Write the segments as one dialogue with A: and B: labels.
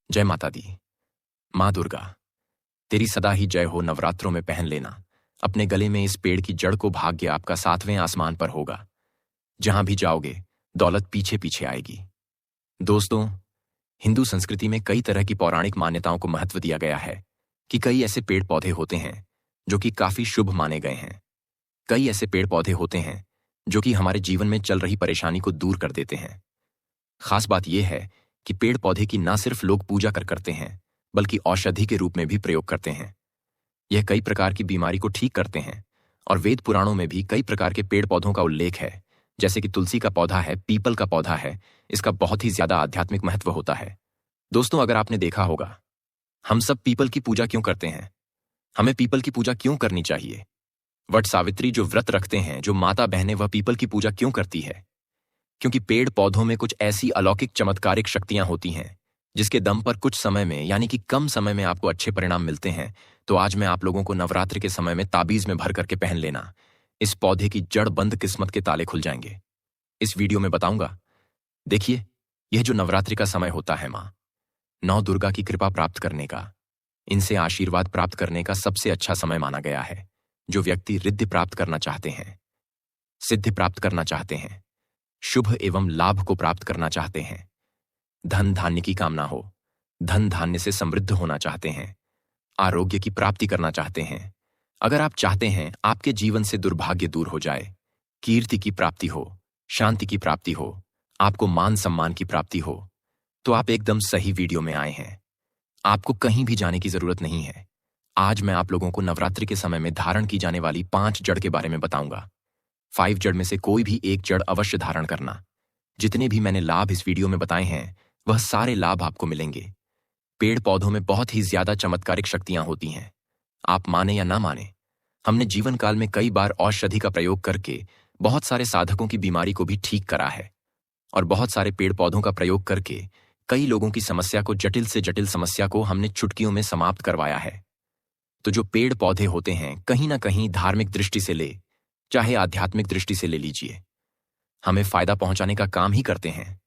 A: जय माता दी। माँ दुर्गा, तेरी सदा ही जय हो। नवरात्रों में पहन लेना अपने गले में इस पेड़ की जड़ को, भाग्य आपका सातवें आसमान पर होगा। जहां भी जाओगे दौलत पीछे पीछे आएगी। दोस्तों, हिंदू संस्कृति में कई तरह की पौराणिक मान्यताओं को महत्व दिया गया है कि कई ऐसे पेड़ पौधे होते हैं जो कि काफी शुभ माने गए हैं। कई ऐसे पेड़ पौधे होते हैं जो कि हमारे जीवन में चल रही परेशानी को दूर कर देते हैं। खास बात यह है कि पेड़ पौधे की ना सिर्फ लोग पूजा करते हैं, बल्कि औषधि के रूप में भी प्रयोग करते हैं। यह कई प्रकार की बीमारी को ठीक करते हैं और वेद पुराणों में भी कई प्रकार के पेड़ पौधों का उल्लेख है, जैसे कि तुलसी का पौधा है, पीपल का पौधा है। इसका बहुत ही ज्यादा आध्यात्मिक महत्व होता है। दोस्तों, अगर आपने देखा होगा, हम सब पीपल की पूजा क्यों करते हैं? हमें पीपल की पूजा क्यों करनी चाहिए? वट सावित्री जो व्रत रखते हैं, जो माता बहनें, वह पीपल की पूजा क्यों करती है? क्योंकि पेड़ पौधों में कुछ ऐसी अलौकिक चमत्कारिक शक्तियां होती हैं जिसके दम पर कुछ समय में, यानी कि कम समय में, आपको अच्छे परिणाम मिलते हैं। तो आज मैं आप लोगों को नवरात्रि के समय में ताबीज में भर करके पहन लेना। इस पौधे की जड़ बंद किस्मत के ताले खुल जाएंगे। इस वीडियो में बताऊंगा। देखिए, यह जो नवरात्रि का समय होता है, माँ नौ दुर्गा की कृपा प्राप्त करने का, इनसे आशीर्वाद प्राप्त करने का सबसे अच्छा समय माना गया है। जो व्यक्ति रिद्धि प्राप्त करना चाहते हैं, सिद्धि प्राप्त करना चाहते हैं, शुभ एवं लाभ को प्राप्त करना चाहते हैं, धन धान्य की कामना हो, धन धान्य से समृद्ध होना चाहते हैं, आरोग्य की प्राप्ति करना चाहते हैं, अगर आप चाहते हैं आपके जीवन से दुर्भाग्य दूर हो जाए, कीर्ति की प्राप्ति हो, शांति की प्राप्ति हो, आपको मान सम्मान की प्राप्ति हो, तो आप एकदम सही वीडियो में आए हैं। आपको कहीं भी जाने की जरूरत नहीं है। आज मैं आप लोगों को नवरात्रि के समय में धारण की जाने वाली 5 जड़ के बारे में बताऊंगा। 5 जड़ में से कोई भी एक जड़ अवश्य धारण करना। जितने भी मैंने लाभ इस वीडियो में बताए हैं, वह सारे लाभ आपको मिलेंगे। पेड़ पौधों में बहुत ही ज्यादा चमत्कारिक शक्तियां होती हैं। आप माने या ना माने, हमने जीवन काल में कई बार औषधि का प्रयोग करके बहुत सारे साधकों की बीमारी को भी ठीक करा है, और बहुत सारे पेड़ पौधों का प्रयोग करके कई लोगों की समस्या को, जटिल से जटिल समस्या को हमने चुटकियों में समाप्त करवाया है। तो जो पेड़ पौधे होते हैं, कहीं ना कहीं धार्मिक दृष्टि से ले, चाहे आध्यात्मिक दृष्टि से ले लीजिए, हमें फायदा पहुंचाने का काम ही करते हैं।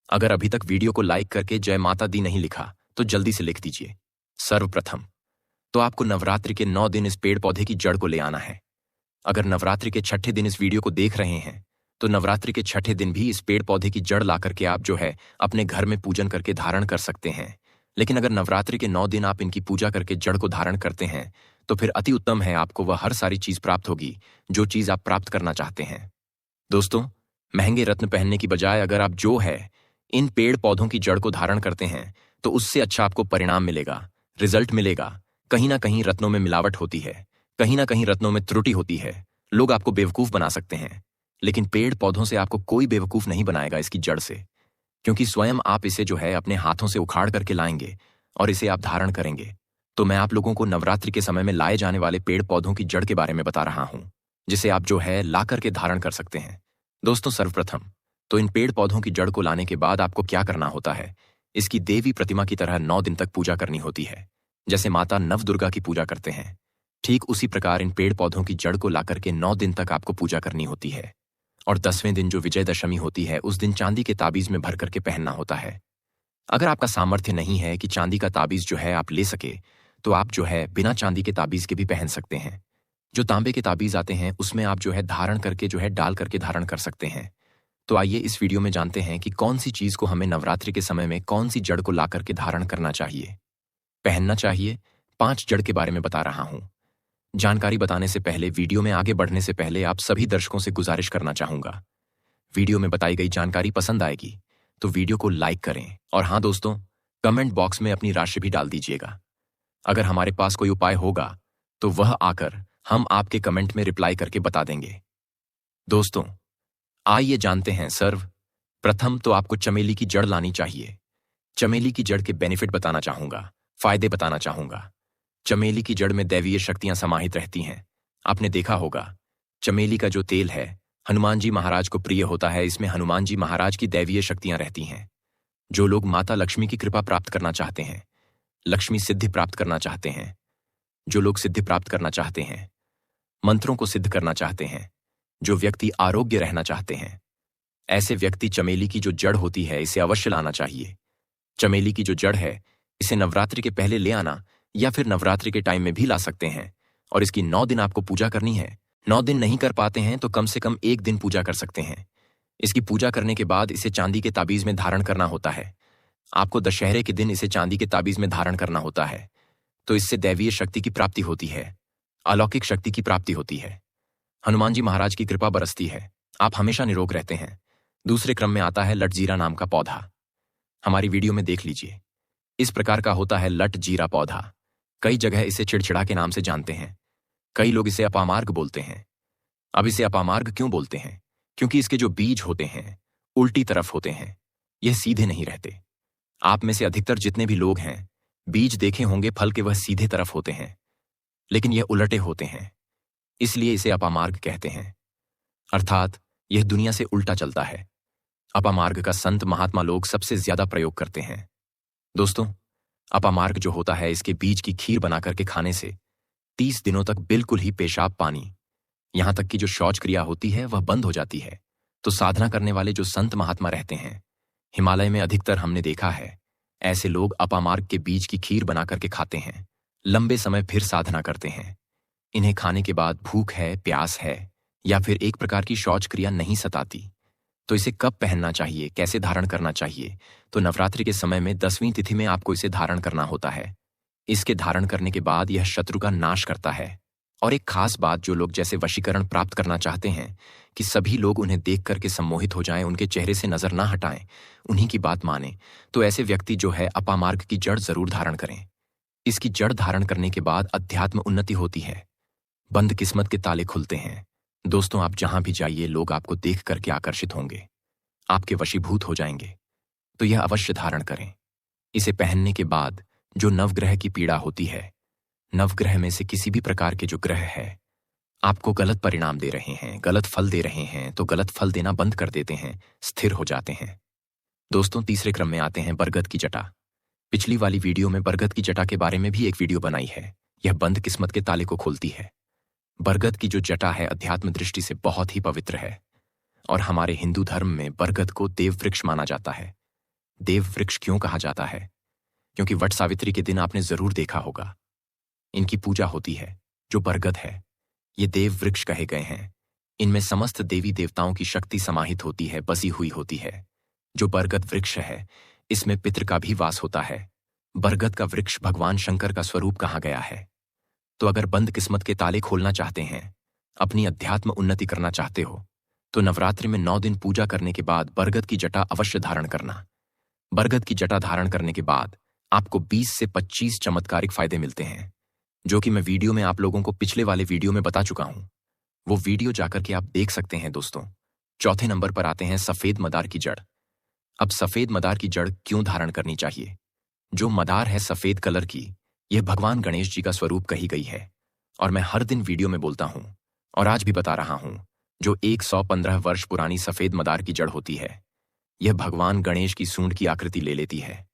A: अगर अभी तक वीडियो को लाइक करके जय माता दी नहीं लिखा तो जल्दी से लिख दीजिए। सर्वप्रथम तो आपको नवरात्रि के 9 दिन इस पेड़ पौधे की जड़ को ले आना है। अगर नवरात्रि के छठे दिन इस वीडियो को देख रहे हैं, तो नवरात्रि के छठे दिन भी इस पेड़ पौधे की जड़ ला करके आप जो है अपने घर में पूजन करके धारण कर सकते हैं। लेकिन अगर नवरात्रि के 9 दिन आप इनकी पूजा करके जड़ को धारण करते हैं, तो फिर अति उत्तम है, आपको वह हर सारी चीज प्राप्त होगी जो चीज आप प्राप्त करना चाहते हैं। दोस्तों, महंगे रत्न पहनने की बजाय अगर आप जो है इन पेड़ पौधों की जड़ को धारण करते हैं, तो उससे अच्छा आपको परिणाम मिलेगा, रिजल्ट मिलेगा। कहीं ना कहीं रत्नों में मिलावट होती है, कहीं ना कहीं रत्नों में त्रुटि होती है, लोग आपको बेवकूफ बना सकते हैं, लेकिन पेड़ पौधों से आपको कोई बेवकूफ नहीं बनाएगा इसकी जड़ से, क्योंकि स्वयं आप इसे जो है अपने हाथों से उखाड़ करके लाएंगे और इसे आप धारण करेंगे। तो मैं आप लोगों को नवरात्रि के समय में लाए जाने वाले पेड़ पौधों की जड़ के बारे में बता रहा हूं, जिसे आप जो है ला करके धारण कर सकते हैं। दोस्तों, सर्वप्रथम तो इन पेड़ पौधों की जड़ को लाने के बाद आपको क्या करना होता है, इसकी देवी प्रतिमा की तरह 9 दिन तक पूजा करनी होती है। जैसे माता नव दुर्गा की पूजा करते हैं, ठीक उसी प्रकार इन पेड़ पौधों की जड़ को ला करके 9 दिन तक आपको पूजा करनी होती है। और 10वें दिन जो विजयदशमी होती है, उस दिन चांदी के ताबीज में भर करके पहनना होता है। अगर आपका सामर्थ्य नहीं है कि चांदी का ताबीज जो है आप ले सके, तो आप जो है बिना चांदी के ताबीज के भी पहन सकते हैं। जो तांबे के ताबीज आते हैं, उसमें आप जो है धारण करके जो है डाल करके धारण कर सकते हैं। तो आइए इस वीडियो में जानते हैं कि कौन सी चीज को हमें नवरात्रि के समय में, कौन सी जड़ को ला करके धारण करना चाहिए, पहनना चाहिए। 5 जड़ के बारे में बता रहा हूं। जानकारी बताने से पहले, वीडियो में आगे बढ़ने से पहले आप सभी दर्शकों से गुजारिश करना चाहूंगा, वीडियो में बताई गई जानकारी पसंद आएगी तो वीडियो को लाइक करें, और हाँ दोस्तों, कमेंट बॉक्स में अपनी राशि भी डाल दीजिएगा। अगर हमारे पास कोई उपाय होगा तो वह आकर हम आपके कमेंट में रिप्लाई करके बता देंगे। दोस्तों, आइए जानते हैं। सर्वप्रथम तो आपको चमेली की जड़ लानी चाहिए। चमेली की जड़ के बेनिफिट बताना चाहूंगा, फायदे बताना चाहूंगा। चमेली की जड़ में दैवीय शक्तियां समाहित रहती हैं। आपने देखा होगा, चमेली का जो तेल है हनुमान जी महाराज को प्रिय होता है। इसमें हनुमान जी महाराज की दैवीय शक्तियां रहती हैं। जो लोग माता लक्ष्मी की कृपा प्राप्त करना चाहते हैं, लक्ष्मी सिद्धि प्राप्त करना चाहते हैं, जो लोग सिद्धि प्राप्त करना चाहते हैं, मंत्रों को सिद्ध करना चाहते हैं, जो व्यक्ति आरोग्य रहना चाहते हैं, ऐसे व्यक्ति चमेली की जो जड़ होती है, इसे अवश्य लाना चाहिए। चमेली की जो जड़ है, इसे नवरात्रि के पहले ले आना या फिर नवरात्रि के टाइम में भी ला सकते हैं और इसकी 9 दिन आपको पूजा करनी है। 9 दिन नहीं कर पाते हैं तो कम से कम 1 दिन पूजा कर सकते हैं। इसकी पूजा करने के बाद इसे चांदी के ताबीज में धारण करना होता है। आपको दशहरे के दिन इसे चांदी के ताबीज में धारण करना होता है, तो इससे दैवीय शक्ति की प्राप्ति होती है, अलौकिक शक्ति की प्राप्ति होती है, हनुमान जी महाराज की कृपा बरसती है, आप हमेशा निरोग रहते हैं। दूसरे क्रम में आता है लट जीरा नाम का पौधा। हमारी वीडियो में देख लीजिए। इस प्रकार का होता है लट जीरा पौधा। कई जगह इसे चिड़चिड़ा के नाम से जानते हैं। कई लोग इसे अपामार्ग बोलते हैं। अब इसे अपामार्ग क्यों बोलते हैं? क्योंकि इसके जो बीज होते हैं उल्टी तरफ होते हैं, यह सीधे नहीं रहते। आप में से अधिकतर जितने भी लोग हैं बीज देखे होंगे फल के वह सीधे तरफ होते हैं, लेकिन यह उलटे होते हैं, इसलिए इसे अपामार्ग कहते हैं। अर्थात यह दुनिया से उल्टा चलता है। अपामार्ग का संत महात्मा लोग सबसे ज्यादा प्रयोग करते हैं। दोस्तों, अपामार्ग जो होता है इसके बीज की खीर बना करके खाने से 30 दिनों तक बिल्कुल ही पेशाब पानी, यहां तक कि जो शौच क्रिया होती है वह बंद हो जाती है। तो साधना करने वाले जो संत महात्मा रहते हैं, हिमालय में अधिकतर हमने देखा है, ऐसे लोग अपामार्ग के बीज की खीर बना करके खाते हैं, लंबे समय फिर साधना करते हैं। इन्हें खाने के बाद भूख है, प्यास है या फिर एक प्रकार की शौच क्रिया नहीं सताती। तो इसे कब पहनना चाहिए, कैसे धारण करना चाहिए? तो नवरात्रि के समय में 10वीं तिथि में आपको इसे धारण करना होता है। इसके धारण करने के बाद यह शत्रु का नाश करता है। और एक खास बात, जो लोग जैसे वशीकरण प्राप्त करना चाहते हैं कि सभी लोग उन्हें देख करके सम्मोहित हो जाएं, उनके चेहरे से नजर ना हटाएं, उन्हीं की बात माने, तो ऐसे व्यक्ति जो है अपामार्ग की जड़ जरूर धारण करें। इसकी जड़ धारण करने के बाद अध्यात्म उन्नति होती है, बंद किस्मत के ताले खुलते हैं। दोस्तों, आप जहां भी जाइए लोग आपको देख करके आकर्षित होंगे, आपके वशीभूत हो जाएंगे। तो यह अवश्य धारण करें। इसे पहनने के बाद जो नवग्रह की पीड़ा होती है, नवग्रह में से किसी भी प्रकार के जो ग्रह है आपको गलत परिणाम दे रहे हैं, गलत फल दे रहे हैं, तो गलत फल देना बंद कर देते हैं, स्थिर हो जाते हैं। दोस्तों, तीसरे क्रम में आते हैं बरगद की जटा। पिछली वाली वीडियो में बरगद की जटा के बारे में भी एक वीडियो बनाई है। यह बंद किस्मत के ताले को खोलती है। बरगद की जो जटा है अध्यात्म दृष्टि से बहुत ही पवित्र है और हमारे हिंदू धर्म में बरगद को देव वृक्ष माना जाता है। देव वृक्ष क्यों कहा जाता है? क्योंकि वट सावित्री के दिन आपने जरूर देखा होगा, इनकी पूजा होती है। जो बरगद है ये देव वृक्ष कहे गए हैं। इनमें समस्त देवी देवताओं की शक्ति समाहित होती है, बसी हुई होती है। जो बरगद वृक्ष है इसमें पितृ का भी वास होता है। बरगद का वृक्ष भगवान शंकर का स्वरूप कहा गया है। तो अगर बंद किस्मत के ताले खोलना चाहते हैं, अपनी अध्यात्म उन्नति करना चाहते हो, तो नवरात्रि में 9 दिन पूजा करने के बाद बरगद की जटा अवश्य धारण करना। बरगद की जटा धारण करने के बाद आपको 20 से 25 चमत्कारिक फायदे मिलते हैं, जो कि मैं वीडियो में आप लोगों को पिछले वाले वीडियो में बता चुका हूं। वो वीडियो जाकर के आप देख सकते हैं। दोस्तों, चौथे नंबर पर आते हैं सफेद मदार की जड़। अब सफेद मदार की जड़ क्यों धारण करनी चाहिए? जो मदार है सफेद कलर की, यह भगवान गणेश जी का स्वरूप कही गई है और मैं हर दिन वीडियो में बोलता हूं और आज भी बता रहा हूं। जो 115 वर्ष पुरानी सफेद मदार की जड़ होती है, यह भगवान गणेश की सूंड की आकृति ले लेती है।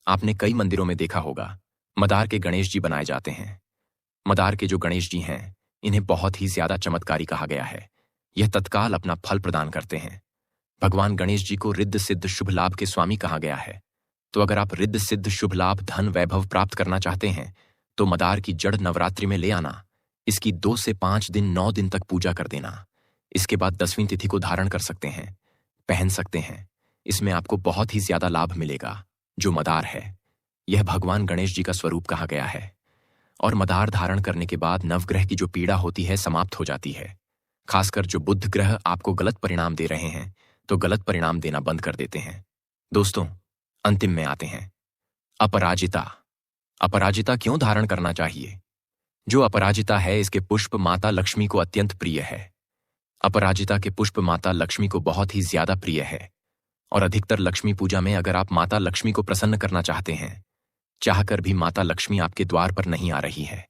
A: आपने कई मंदिरों में देखा होगा, मदार के गणेश जी बनाए जाते हैं। मदार के जो गणेश जी हैं इन्हें बहुत ही ज्यादा चमत्कारी कहा गया है। यह तत्काल अपना फल प्रदान करते हैं। भगवान गणेश जी को रिद्ध सिद्ध शुभ लाभ के स्वामी कहा गया है। तो अगर आप रिद्ध सिद्ध शुभ लाभ, धन, वैभव प्राप्त करना चाहते हैं तो मदार की जड़ नवरात्रि में ले आना। इसकी 2 से 5 दिन 9 दिन तक पूजा कर देना। इसके बाद 10वीं तिथि को धारण कर सकते हैं, पहन सकते हैं। इसमें आपको बहुत ही ज्यादा लाभ मिलेगा। जो मदार है यह भगवान गणेश जी का स्वरूप कहा गया है और मदार धारण करने के बाद नवग्रह की जो पीड़ा होती है समाप्त हो जाती है। खासकर जो बुध ग्रह आपको गलत परिणाम दे रहे हैं तो गलत परिणाम देना बंद कर देते हैं। दोस्तों, अंतिम में आते हैं अपराजिता। अपराजिता क्यों धारण करना चाहिए? जो अपराजिता है इसके पुष्प माता लक्ष्मी को अत्यंत प्रिय है। अपराजिता के पुष्प माता लक्ष्मी को बहुत ही ज्यादा प्रिय है और अधिकतर लक्ष्मी पूजा में अगर आप माता लक्ष्मी को प्रसन्न करना चाहते हैं, चाहकर भी माता लक्ष्मी आपके द्वार पर नहीं आ रही है,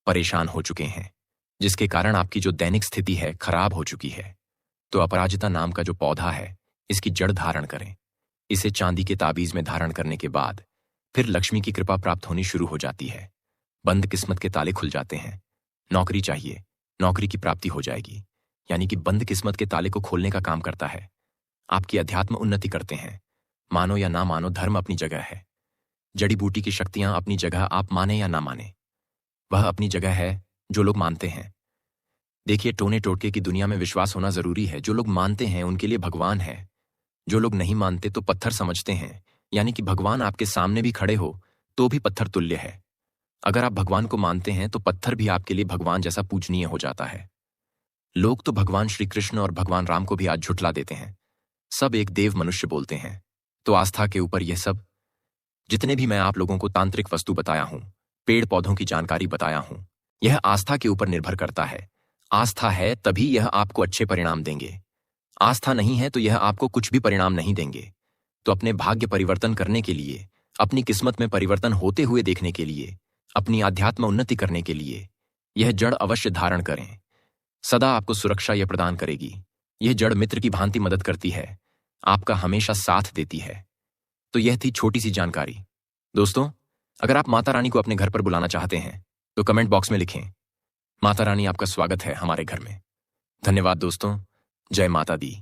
A: परेशान हो चुके हैं, जिसके कारण आपकी जो दैनिक स्थिति है खराब हो चुकी है, तो अपराजिता नाम का जो पौधा है इसकी जड़ धारण करें। इसे चांदी के ताबीज में धारण करने के बाद फिर लक्ष्मी की कृपा प्राप्त होनी शुरू हो जाती है। बंद किस्मत के ताले खुल जाते हैं। नौकरी चाहिए, नौकरी की प्राप्ति हो जाएगी। यानी कि बंद किस्मत के ताले को खोलने का काम करता है। आपकी अध्यात्म उन्नति करते हैं। मानो या ना मानो, धर्म अपनी जगह है। जड़ी बूटी की शक्तियां अपनी जगह, आप माने या ना माने, वह अपनी जगह है जो लोग मानते हैं। देखिए, टोने टोटके की दुनिया में विश्वास होना जरूरी है। जो लोग मानते हैं उनके लिए भगवान है, जो लोग नहीं मानते तो पत्थर समझते हैं। यानी कि भगवान आपके सामने भी खड़े हो तो भी पत्थर तुल्य है। अगर आप भगवान को मानते हैं तो पत्थर भी आपके लिए भगवान जैसा पूजनीय हो जाता है। लोग तो भगवान श्री कृष्ण और भगवान राम को भी आज झुठला देते हैं। सब एक देव मनुष्य बोलते हैं। तो आस्था के ऊपर यह सब, जितने भी मैं आप लोगों को तांत्रिक वस्तु बताया हूं, पेड़ पौधों की जानकारी बताया हूं, यह आस्था के ऊपर निर्भर करता है। आस्था है तभी यह आपको अच्छे परिणाम देंगे। आस्था नहीं है तो यह आपको कुछ भी परिणाम नहीं देंगे। तो अपने भाग्य परिवर्तन करने के लिए, अपनी किस्मत में परिवर्तन होते हुए देखने के लिए, अपनी आध्यात्म उन्नति करने के लिए यह जड़ अवश्य धारण करें। सदा आपको सुरक्षा यह प्रदान करेगी। यह जड़ मित्र की भांति मदद करती है, आपका हमेशा साथ देती है। तो यह थी छोटी सी जानकारी। दोस्तों, अगर आप माता रानी को अपने घर पर बुलाना चाहते हैं तो कमेंट बॉक्स में लिखें, माता रानी आपका स्वागत है हमारे घर में। धन्यवाद दोस्तों। जय माता दी।